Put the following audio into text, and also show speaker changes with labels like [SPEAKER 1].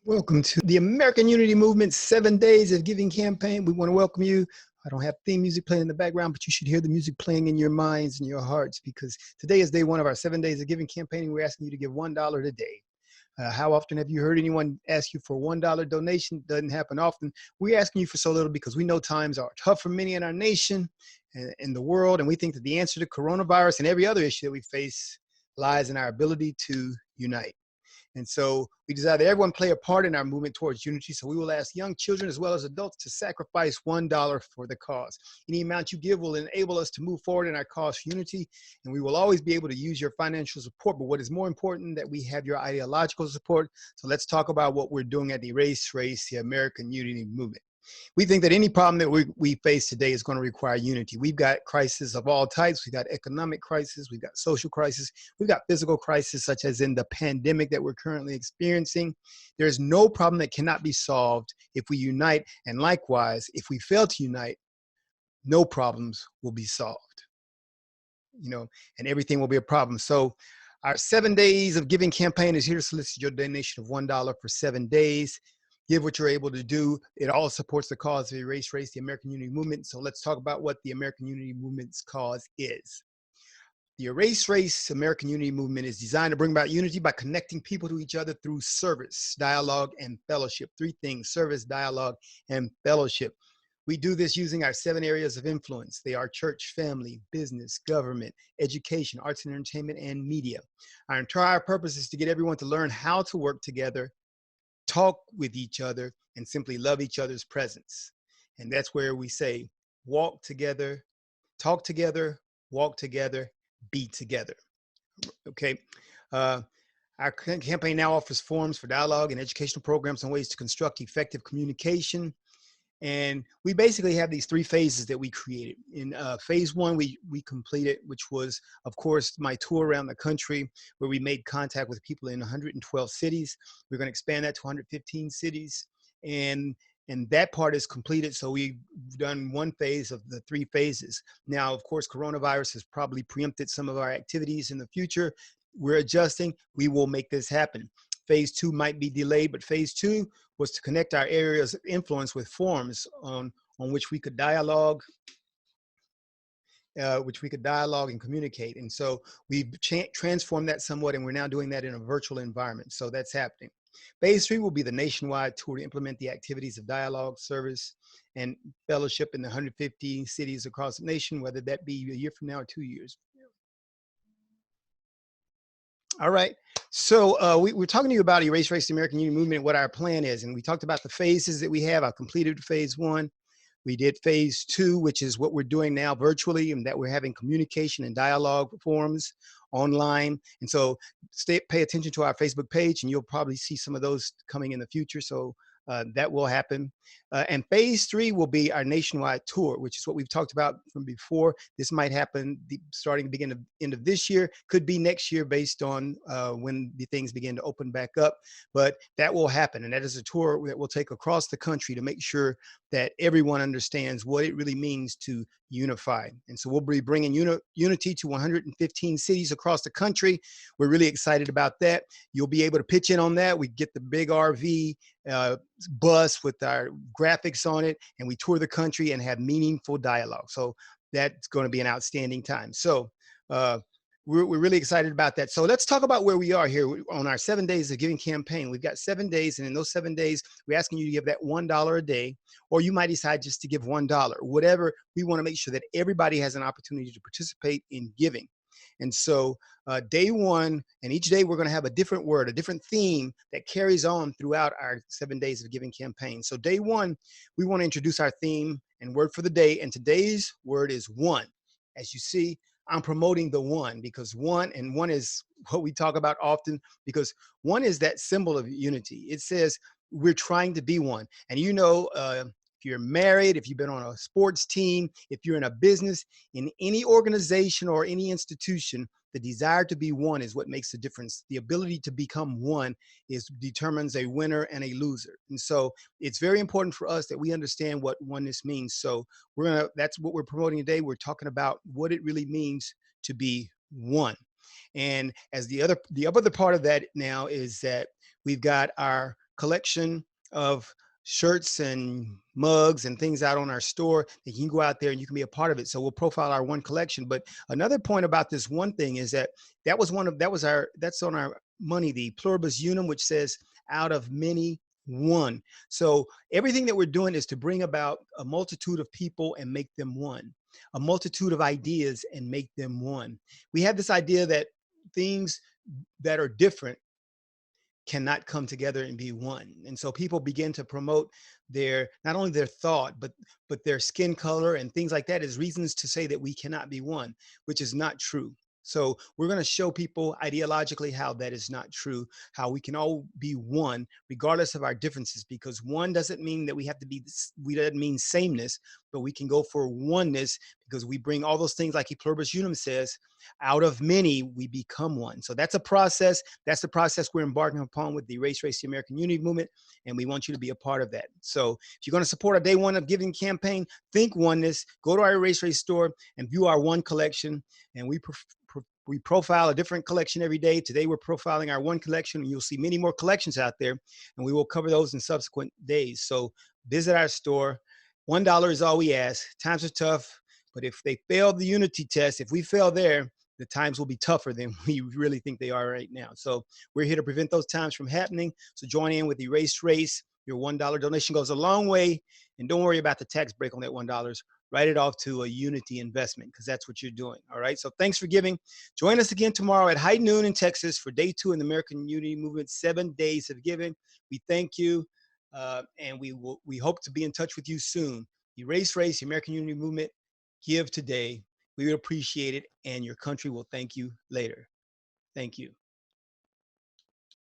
[SPEAKER 1] Welcome to the American Unity Movement 7 Days of Giving campaign. We want to welcome you. I don't have theme music playing in the background, but you should hear the music playing in your minds and your hearts, because today is day one of our 7 Days of Giving campaign. And we're asking you to give $1 today. How often have you heard anyone ask you for a $1 donation? Doesn't happen often. We're asking you for so little because we know times are tough for many in our nation and in the world. And we think that the answer to coronavirus and every other issue that we face lies in our ability to unite. And so we desire that everyone play a part in our movement towards unity. So we will ask young children as well as adults to sacrifice $1 for the cause. Any amount you give will enable us to move forward in our cause for unity. And we will always be able to use your financial support. But what is more important, that we have your ideological support. So let's talk about what we're doing at the Erase Race, the American Unity Movement. We think that any problem that we face today is going to require unity. We've got crises of all types. We've got economic crisis. We've got social crisis. We've got physical crisis, such as in the pandemic that we're currently experiencing. There's no problem that cannot be solved if we unite. And likewise, if we fail to unite, no problems will be solved. And everything will be a problem. So our 7 Days of Giving campaign is here to solicit your donation of $1 for 7 days. Give what you're able to do. It all supports the cause of the Erase Race, the American Unity Movement. So let's talk about what the American Unity Movement's cause is. The Erase Race American Unity Movement is designed to bring about unity by connecting people to each other through service, dialogue, and fellowship. Three things: service, dialogue, and fellowship. We do this using our 7 areas of influence. They are church, family, business, government, education, arts and entertainment, and media. Our entire purpose is to get everyone to learn how to work together, talk with each other, and simply love each other's presence. And that's where we say, walk together, talk together, walk together, be together. Okay. Our campaign now offers forums for dialogue and educational programs and ways to construct effective communication. And we basically have these 3 phases that we created. In phase 1, we completed, which was, of course, my tour around the country, where we made contact with people in 112 cities. We're going to expand that to 115 cities. And that part is completed. So we've done 1 phase of the 3 phases. Now, of course, coronavirus has probably preempted some of our activities in the future. We're adjusting. We will make this happen. Phase 2 might be delayed, but phase 2 was to connect our areas of influence with forums on which we could dialogue, and communicate. And so we've transformed that somewhat, and we're now doing that in a virtual environment. So that's happening. Phase 3 will be the nationwide tour to implement the activities of dialogue, service, and fellowship in the 150 cities across the nation, whether that be a year from now or 2 years. All right. So we're talking to you about Erase Race, the American Unity Movement, and what our plan is. And we talked about the phases that we have. I completed phase 1. We did phase 2, which is what we're doing now virtually, and that we're having communication and dialogue forums online. And so pay attention to our Facebook page, and you'll probably see some of those coming in the future. So that will happen. And phase 3 will be our nationwide tour, which is what we've talked about from before. This might happen starting the end of this year, could be next year based on when the things begin to open back up, but that will happen. And that is a tour that will take across the country to make sure that everyone understands what it really means to unify. And so we'll be bringing unity to 115 cities across the country. We're really excited about that. You'll be able to pitch in on that. We get the big RV bus with our graphics on it, and we tour the country and have meaningful dialogue. So that's going to be an outstanding time. So we're really excited about that. So let's talk about where we are here on our 7 Days of Giving campaign. We've got 7 days, and in those 7 days, we're asking you to give that $1 a day, or you might decide just to give $1. Whatever, we want to make sure that everybody has an opportunity to participate in giving. And so day 1, and each day we're going to have a different word, a different theme that carries on throughout our 7 Days of Giving campaign. So day 1, we want to introduce our theme and word for the day. And today's word is one. As you see, I'm promoting the one, because one is what we talk about often, because one is that symbol of unity. It says we're trying to be one. And if you're married, if you've been on a sports team, if you're in a business, in any organization or any institution, the desire to be one is what makes the difference. The ability to become one determines a winner and a loser. And so it's very important for us that we understand what oneness means. So that's what we're promoting today. We're talking about what it really means to be one. And as the other part of that now is that we've got our collection of shirts and mugs and things out on our store that you can go out there and you can be a part of it. So we'll profile our one collection. But another point about this one thing is that that's on our money, the pluribus unum, which says out of many one. So everything that we're doing is to bring about a multitude of people and make them one, a multitude of ideas and make them one. We have this idea that things that are different cannot come together and be one. And so people begin to promote their not only their thought but their skin color and things like that as reasons to say that we cannot be one, which is not true. So we're going to show people ideologically how that is not true, how we can all be one regardless of our differences, because one doesn't mean that we have to be, we doesn't mean sameness, but we can go for oneness because we bring all those things like E Pluribus Unum says, out of many we become one. So that's a process. That's the process we're embarking upon with the Race the American Unity Movement, and we want you to be a part of that. So if you're going to support our Day One of Giving campaign, think oneness. Go to our Race store and view our one collection, and we profile a different collection every day. Today we're profiling our one collection, and you'll see many more collections out there, and we will cover those in subsequent days. So visit our store. $1 is all we ask. Times are tough, but if they fail the unity test, if we fail there, the times will be tougher than we really think they are right now. So we're here to prevent those times from happening. So join in with Erase Race. Your $1 donation goes a long way. And don't worry about the tax break on that $1. Write it off to a unity investment because that's what you're doing. All right. So thanks for giving. Join us again tomorrow at high noon in Texas for Day 2 in the American Unity Movement, 7 days of giving. We thank you. And we hope to be in touch with you soon. Erase Race, the American Unity Movement. Give today. We would appreciate it, and your country will thank you later. Thank you.